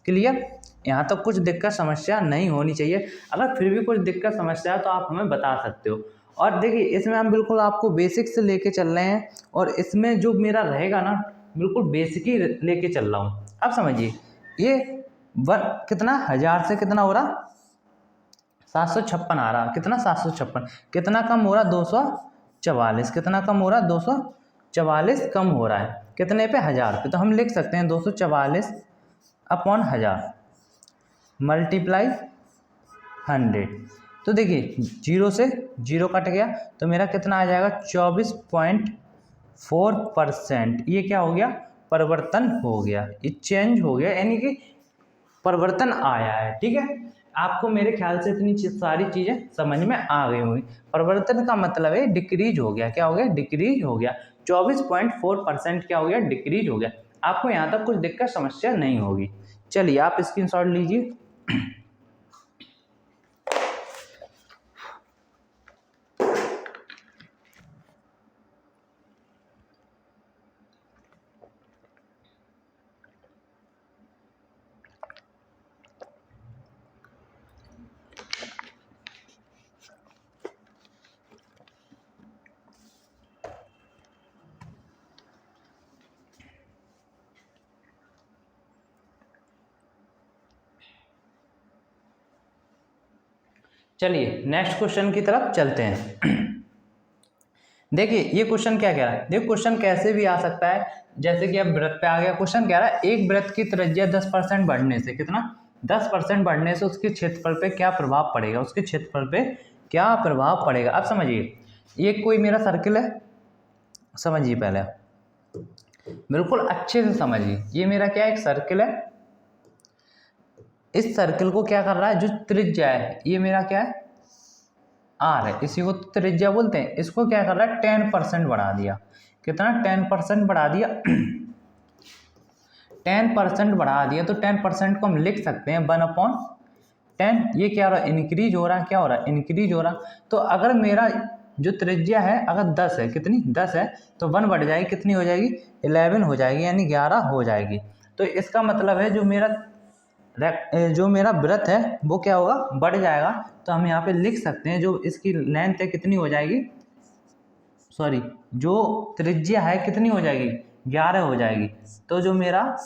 क्लियर, यहाँ तक कुछ दिक्कत समस्या नहीं होनी चाहिए। अगर फिर भी कुछ दिक्कत समस्या है तो आप हमें बता सकते हो। और देखिए इसमें हम बिल्कुल आपको बेसिक से लेके चल रहे हैं, और इसमें जो मेरा रहेगा ना बिल्कुल बेसिक ही लेके चल रहा हूँ। अब समझिए ये कितना 1000 से कितना हो रहा 756 आ रहा, कितना 756, कितना कम हो रहा 244, कितना कम हो रहा 244 कम हो रहा है कितने पे 1000 पे। तो हम लिख सकते हैं 244 अपॉन 1000 मल्टीप्लाई 100। तो देखिए 0 से 0 कट गया तो मेरा कितना आ जाएगा 24.4%। ये क्या हो गया परिवर्तन हो गया, ये चेंज हो गया, यानी कि परिवर्तन आया है। ठीक है, आपको मेरे ख्याल से इतनी सारी चीज़ें समझ में आ गई होंगी। परिवर्तन का मतलब है डिक्रीज हो गया, क्या हो गया डिक्रीज हो गया, 24.4% क्या हो गया डिक्रीज हो गया। आपको यहाँ तक कुछ दिक्कत समस्या नहीं होगी। चलिए आप स्क्रीनशॉट लीजिए। चलिए नेक्स्ट क्वेश्चन की तरफ चलते हैं। देखिए ये क्वेश्चन क्या कह रहा है, देखिए क्वेश्चन कैसे भी आ सकता है। जैसे कि अब वृत्त पे आ गया, क्वेश्चन कह रहा है एक वृत्त की त्रिज्या 10% बढ़ने से, कितना 10% बढ़ने से उसके क्षेत्रफल पे क्या प्रभाव पड़ेगा, उसके क्षेत्रफल पे क्या प्रभाव पड़ेगा। अब समझिए ये कोई मेरा सर्किल है, समझिए पहले बिल्कुल अच्छे से समझिए। ये मेरा क्या एक सर्किल है, इस सर्किल को क्या कर रहा है जो त्रिज्या है ये मेरा क्या है आर है, इसी को त्रिज्या बोलते हैं। इसको क्या कर रहा है 10% बढ़ा दिया, कितना 10% बढ़ा दिया 10% बढ़ा दिया। तो 10% को हम लिख सकते हैं 1/10। ये क्या हो रहा है इंक्रीज हो रहा है, क्या हो रहा है इंक्रीज हो रहा। तो अगर मेरा जो त्रिज्या है अगर 10 है, कितनी 10 है, तो 1 बढ़ जाएगी, कितनी हो जाएगी 11 हो जाएगी, यानी 11 हो जाएगी। तो इसका मतलब है जो मेरा वृत्त है वो क्या होगा बढ़ जाएगा। तो हम यहाँ पे लिख सकते हैं जो इसकी लेंथ है कितनी हो जाएगी, सॉरी जो त्रिज्या है कितनी हो जाएगी 11 हो जाएगी। तो जो मेरा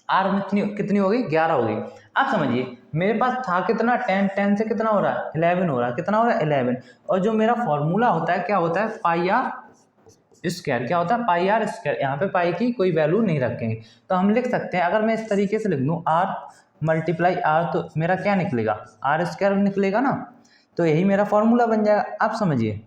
आर में कितनी होगी 11 होगी। आप समझिए मेरे पास था कितना 10 से कितना हो रहा है 11 हो रहा है, कितना हो रहा है 11। और जो मेरा फॉर्मूला होता है क्या होता है पाई आर स्क्वायर, क्या होता है पाई आर स्क्वायर। यहाँ पे पाई की कोई वैल्यू नहीं रखेंगे। तो हम लिख सकते हैं अगर मैं इस तरीके से लिख दूँ आर मल्टीप्लाई आर, तो मेरा क्या निकलेगा आर स्क्वायर निकलेगा ना। तो यही मेरा फॉर्मूला बन जाएगा। आप समझिए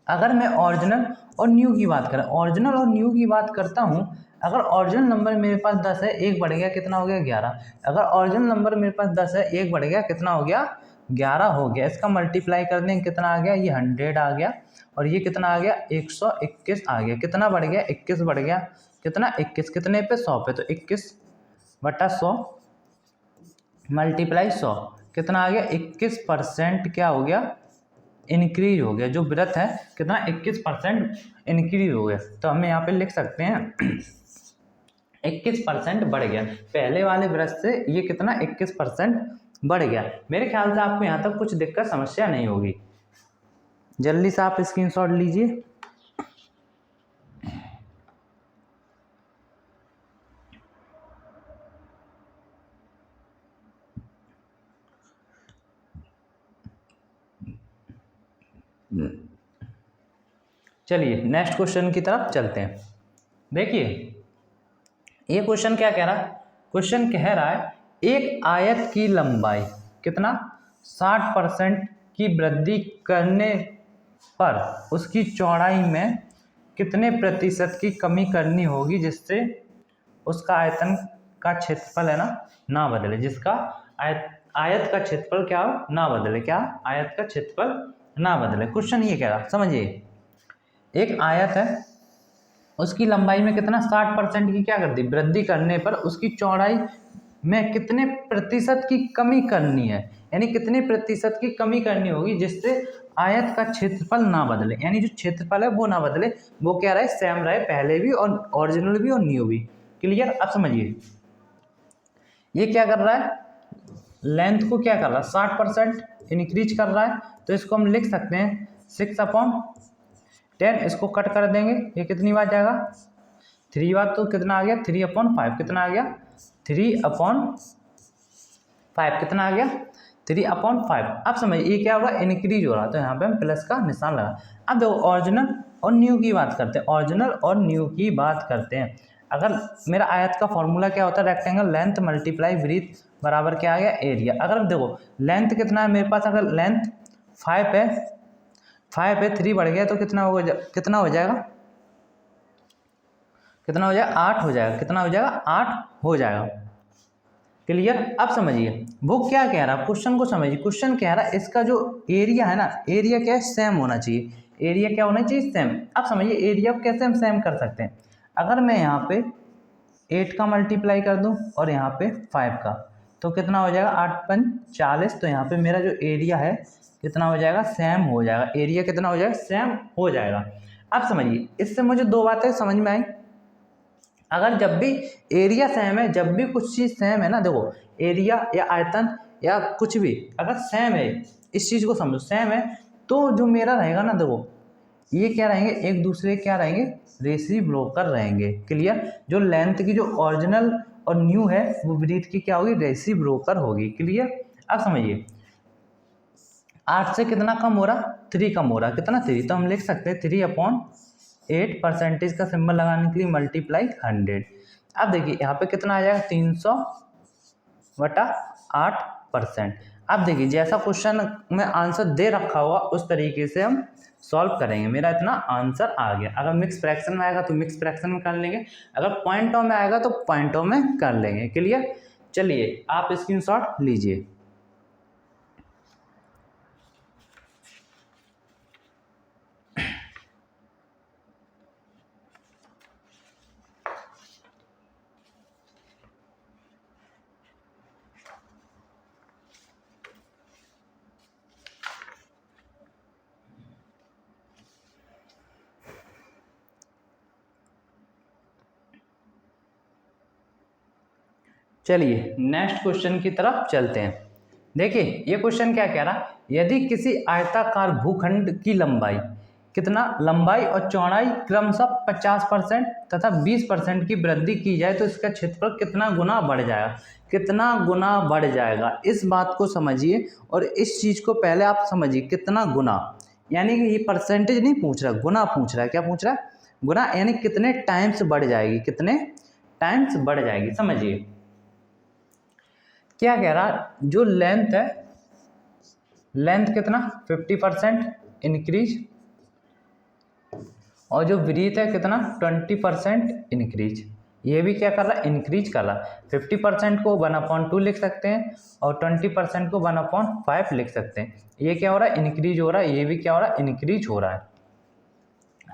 अगर मैं ओरिजिनल और न्यू की बात करें, ओरिजिनल और न्यू की बात करता हूँ। अगर ओरिजिनल नंबर मेरे पास 10 है, एक बढ़ गया कितना हो गया 11। अगर ओरिजिनल नंबर मेरे पास 10 है, एक बढ़ गया कितना हो गया 11 हो गया। इसका मल्टीप्लाई कर दें कितना आ गया, ये 100 आ गया, और ये कितना आ गया 121 आ गया। कितना बढ़ गया 21 बढ़ गया, कितना 21 कितने पे 100 पे, तो 21/100 मल्टीप्लाई 100 कितना आ गया 21% क्या हो गया इंक्रीज हो गया। जो वृत्त है कितना 21% इंक्रीज हो गया। तो हमें यहाँ पे लिख सकते हैं 21% बढ़ गया। पहले वाले वृत्त से ये कितना 21% बढ़ गया। मेरे ख्याल से आपको यहाँ तक कुछ दिक्कत समस्या नहीं होगी। जल्दी से आप स्क्रीनशॉट लीजिए। चलिए नेक्स्ट क्वेश्चन की तरफ चलते हैं। देखिए ये क्वेश्चन क्या कह रहा है, क्वेश्चन कह रहा है एक आयत की लंबाई कितना 60% की वृद्धि करने पर उसकी चौड़ाई में कितने प्रतिशत की कमी करनी होगी जिससे उसका आयतन का क्षेत्रफल है ना बदले, जिसका आयत का क्षेत्रफल क्या हो ना बदले, क्या आयत का क्षेत्रफल ना बदले। क्वेश्चन ये कह रहा समझिए एक आयत है उसकी लंबाई में कितना 60% की क्या कर दी वृद्धि करने पर उसकी चौड़ाई में कितने प्रतिशत की कमी करनी है, यानी कितने प्रतिशत की कमी करनी होगी जिससे आयत का क्षेत्रफल ना बदले, यानी जो क्षेत्रफल है वो ना बदले, वो क्या रहे सेम रहे पहले भी और ओरिजिनल भी और न्यू भी। क्लियर। अब समझिए ये क्या कर रहा है लेंथ को क्या कर रहा है 60% इंक्रीज कर रहा है, तो इसको हम लिख सकते हैं 6/10। इसको कट कर देंगे, ये कितनी बार जाएगा 3 बार, तो कितना आ गया 3/5, कितना आ गया 3/5, कितना आ गया 3/5। अब समझिए ये क्या होगा इंक्रीज हो रहा है, तो यहाँ पे हम प्लस का निशान लगा। अब देखो ओरिजिनल और न्यू की बात करते हैं, ओरिजिनल और न्यू की बात करते हैं। अगर मेरा आयत का फॉर्मूला क्या होता है, रेक्टेंगल लेंथ मल्टीप्लाई ब्रीथ बराबर क्या आ गया एरिया। अगर देखो लेंथ कितना है मेरे पास, अगर लेंथ 5 है 3 बढ़ गया तो कितना हो जाएगा, कितना हो जाएगा 8 हो जाएगा, कितना हो जाएगा 8 हो जाएगा। क्लियर। अब समझिए वो क्या कह रहा है, क्वेश्चन को समझिए। क्वेश्चन कह रहा है इसका जो एरिया है ना, एरिया क्या है सेम होना चाहिए, एरिया क्या होना चाहिए सेम। अब समझिए एरिया को कैसे हम सेम कर सकते हैं। अगर मैं यहाँ पे 8 का मल्टीप्लाई कर दूं और यहाँ पे 5 का, तो कितना हो जाएगा 8×5 = 40। तो यहाँ पे मेरा जो एरिया है कितना हो जाएगा सेम हो जाएगा, एरिया कितना हो जाएगा सेम हो जाएगा। अब समझिए इससे मुझे दो बातें समझ में आई। अगर जब भी एरिया सेम है, जब भी कुछ चीज़ सेम है ना, देखो एरिया या आयतन या कुछ भी अगर सेम है, इस चीज़ को समझो सेम है, तो जो मेरा रहेगा ना, देखो ये क्या रहेंगे एक दूसरे क्या रहेंगे रेसिप्रोकल रहेंगे। क्लियर। जो लेंथ की जो ओरिजिनल और न्यू है वो ब्रीथ की क्या होगी रेसिप्रोकल होगी। क्लियर। अब समझिए 8 से कितना कम हो रहा 3 कम हो रहा, कितना 3, तो हम लिख सकते हैं 3/8 परसेंटेज का सिंबल लगाने के लिए मल्टीप्लाई 100। अब देखिए यहाँ पे कितना आ जाएगा 300/8%। अब देखिए जैसा क्वेश्चन में आंसर दे रखा हुआ उस तरीके से हम सॉल्व करेंगे। मेरा इतना आंसर आ गया। अगर मिक्स फ्रैक्शन में आएगा तो मिक्स फ्रैक्शन में कर लेंगे, अगर पॉइंटों में आएगा तो पॉइंटों में कर लेंगे। क्लियर। चलिए आप स्क्रीनशॉट लीजिए। चलिए नेक्स्ट क्वेश्चन की तरफ चलते हैं। देखिए ये क्वेश्चन क्या कह रहा है, यदि किसी आयताकार भूखंड की लंबाई कितना लंबाई और चौड़ाई क्रमशः 50% तथा 20% की वृद्धि की जाए तो इसका क्षेत्रफल कितना गुना बढ़ जाएगा, कितना गुना बढ़ जाएगा। इस बात को समझिए और इस चीज़ को पहले आप समझिए कितना गुना, यानी कि ये परसेंटेज नहीं पूछ रहा, गुना पूछ रहा है। क्या पूछ रहा है गुना, यानी कितने टाइम्स बढ़ जाएगी, कितने टाइम्स बढ़ जाएगी। समझिए क्या कह रहा, जो लेंथ है लेंथ कितना 50% इंक्रीज और जो ब्रीथ है कितना 20% इंक्रीज। ये भी क्या कर रहा है इंक्रीज कर रहा है। 50% को 1/2 लिख सकते हैं और 20% को 1/5 लिख सकते हैं। ये क्या हो रहा है इंक्रीज हो रहा है, ये भी क्या हो रहा है इंक्रीज हो रहा है।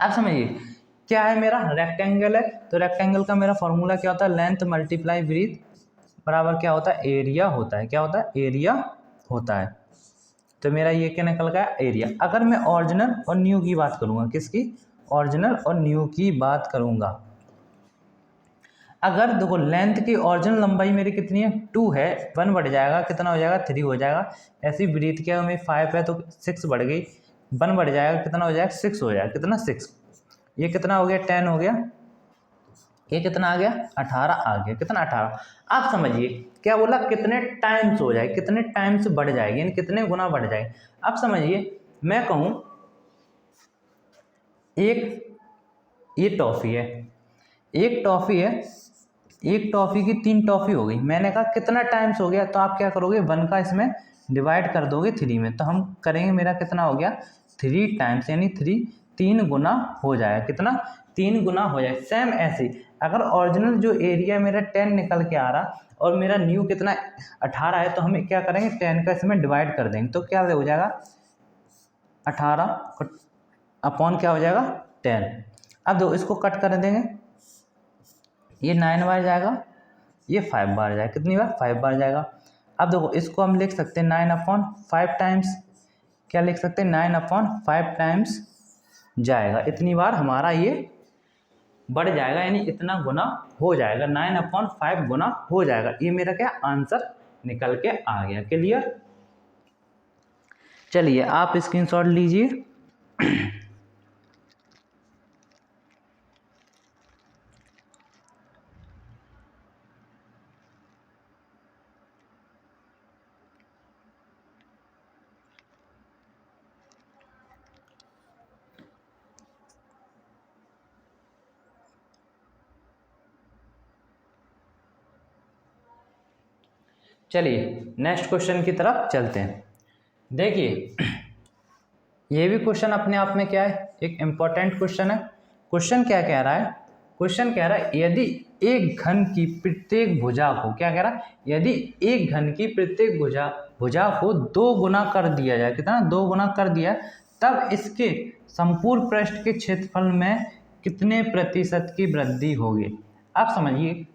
अब समझिए क्या है मेरा रेक्टेंगल है, तो रेक्टेंगल का मेरा फॉर्मूला क्या होता है लेंथ मल्टीप्लाई ब्रीथ बराबर क्या होता है एरिया होता है। क्या होता है एरिया होता है। तो मेरा ये क्या निकल गया एरिया। अगर मैं ओरिजिनल और न्यू की बात करूंगा, किसकी ओरिजिनल और न्यू की बात करूंगा, अगर देखो लेंथ की ओरिजिनल लंबाई मेरी कितनी है 2 है, 1 बढ़ जाएगा कितना हो जाएगा 3 हो जाएगा। ऐसी ब्रीथ क्या में 5 है तो 6 बढ़ गई, 1 बढ़ जाएगा कितना हो जाएगा 6 हो जाएगा, कितना 6। ये कितना हो गया 10 हो गया, ये कितना आ गया 18 आ गया, कितना 18। आप समझिए क्या बोला कितने टाइम्स हो जाए, कितने टाइम्स बढ़ जाएगी, यानी कितने गुना बढ़ जाएगी। अब समझिए मैं कहूँ एक ये टॉफ़ी है, एक टॉफ़ी है, एक टॉफ़ी की 3 टॉफ़ी हो गई। मैंने कहा कितना टाइम्स हो गया, तो आप क्या करोगे 1 का इसमें डिवाइड कर दोगे 3 में, तो हम करेंगे मेरा कितना हो गया 3 टाइम्स, यानी 3 गुना हो जाएगा, कितना 3 गुना हो जाए। सेम ऐसे अगर ओरिजिनल जो एरिया मेरा 10 निकल के आ रहा और मेरा न्यू कितना 18 है, तो हम क्या करेंगे 10 का इसमें डिवाइड कर देंगे, तो क्या हो जाएगा 18 अपॉन क्या हो जाएगा 10। अब दो इसको कट कर देंगे, ये 9 बार जाएगा, ये 5 बार जाएगा, कितनी बार 5 बार जाएगा। अब देखो इसको हम लिख सकते हैं 9/5 टाइम्स, क्या लिख सकते हैं 9/5 टाइम्स जाएगा, इतनी बार हमारा ये बढ़ जाएगा, यानी इतना गुना हो जाएगा, 9/5 गुना हो जाएगा। ये मेरा क्या आंसर निकल के आ गया। क्लियर। चलिए आप स्क्रीनशॉट लीजिए। चलिए नेक्स्ट क्वेश्चन की तरफ चलते हैं। देखिए ये भी क्वेश्चन अपने आप में क्या है, एक इम्पॉर्टेंट क्वेश्चन है। क्वेश्चन क्या कह रहा है, क्वेश्चन कह रहा है यदि एक घन की प्रत्येक भुजा को, क्या कह रहा है, यदि एक घन की प्रत्येक भुजा को 2 गुना कर दिया जाए, कितना 2 गुना कर दिया, तब इसके संपूर्ण पृष्ठ के क्षेत्रफल में कितने प्रतिशत की वृद्धि होगी। आप समझिए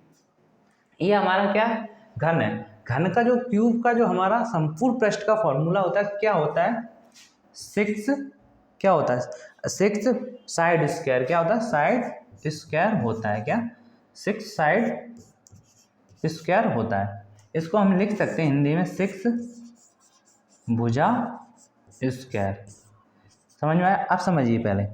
ये हमारा क्या है, घन है। घन का जो क्यूब का जो हमारा संपूर्ण पृष्ठ का फॉर्मूला होता है, क्या होता है 6, क्या होता है 6 साइड स्क्वायर, क्या होता है साइड स्क्वायर होता है, क्या 6 साइड स्क्वायर होता है। इसको हम लिख सकते हैं हिंदी में 6 भुजा स्क्वायर। समझ में आया। अब समझिए पहले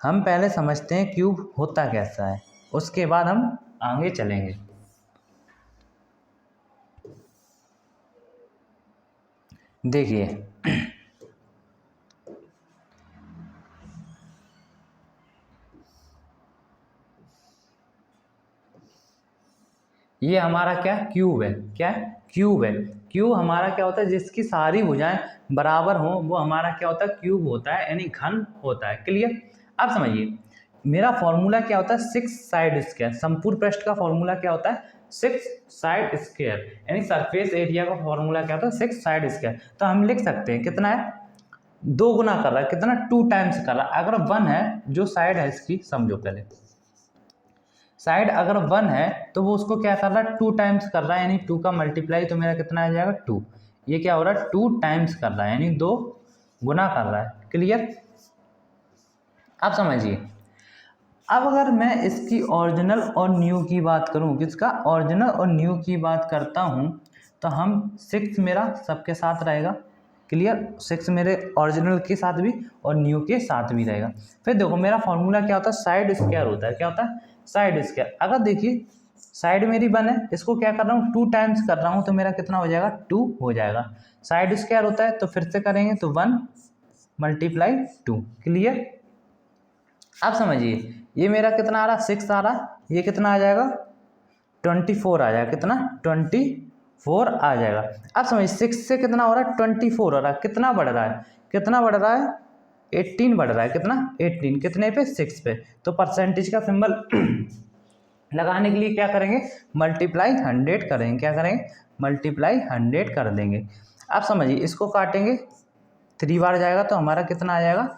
हम पहले समझते हैं क्यूब होता कैसा है, उसके बाद हम आगे चलेंगे। देखिए ये हमारा क्या क्यूब है, क्या है क्यूब है। क्यूब हमारा क्या होता है, जिसकी सारी भुजाएं बराबर हों वो हमारा क्या होता है क्यूब होता है, यानी घन होता है। क्लियर। अब समझिए मेरा फॉर्मूला क्या होता है 6 साइड स्क्वायर। संपूर्ण पृष्ठ का फॉर्मूला क्या होता है 6 साइड स्क्वायर, यानी सरफेस एरिया का फॉर्मूला क्या होता है 6 साइड स्क्वायर। तो हम लिख सकते हैं कितना है 2 गुना कर रहा है, कितना 2 टाइम्स कर रहा है। अगर 1 है जो साइड है इसकी, समझो पहले साइड अगर 1 है तो वो उसको क्या कर रहा है 2 टाइम्स कर रहा है, यानी 2 का मल्टीप्लाई तो मेरा कितना आ जाएगा 2। ये क्या हो रहा है 2 टाइम्स कर रहा है, यानी 2 गुना कर रहा है। क्लियर। अब समझिए अब अगर मैं इसकी ओरिजिनल और न्यू की बात करूं, किसका ओरिजिनल और न्यू की बात करता हूं, तो हम 6 मेरा सबके साथ रहेगा। क्लियर। 6 मेरे ओरिजिनल के साथ भी और न्यू के साथ भी रहेगा। फिर देखो मेरा फॉर्मूला क्या होता है साइड स्क्वायर होता है, क्या होता है साइड स्क्वायर। अगर देखिए साइड मेरी 1 है, इसको क्या कर रहा हूँ 2 टाइम्स कर रहा हूँ, तो मेरा कितना हो जाएगा 2 हो जाएगा। साइड स्क्वायर होता है तो फिर से करेंगे तो 1 मल्टीप्लाई 2। क्लियर। अब समझिए ये मेरा कितना आ रहा 6 आ रहा, ये कितना आ जाएगा 24 आ जाएगा, कितना 24 आ जाएगा। अब समझिए 6 से कितना हो रहा है 24 हो रहा है, कितना बढ़ रहा है, कितना बढ़ रहा है 18 बढ़ रहा है, कितना 18, कितने पे 6 पे। तो परसेंटेज का सिंबल लगाने के लिए क्या करेंगे मल्टीप्लाई 100 करेंगे, क्या करेंगे मल्टीप्लाई 100 कर देंगे। अब समझिए इसको काटेंगे 3 बार जाएगा तो हमारा कितना आ जाएगा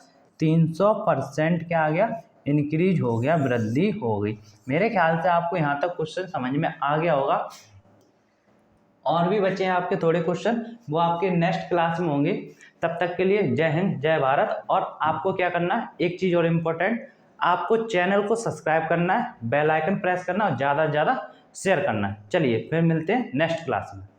300% क्या आ गया इंक्रीज हो गया, वृद्धि हो गई। मेरे ख्याल से आपको यहाँ तक क्वेश्चन समझ में आ गया होगा। और भी बचे हैं आपके थोड़े क्वेश्चन, वो आपके नेक्स्ट क्लास में होंगे। तब तक के लिए जय हिंद जय भारत। और आपको क्या करना है, एक चीज़ और इम्पोर्टेंट, आपको चैनल को सब्सक्राइब करना है, बेल आइकन प्रेस करना और ज़्यादा से ज़्यादा शेयर करना है। चलिए फिर मिलते हैं नेक्स्ट क्लास में।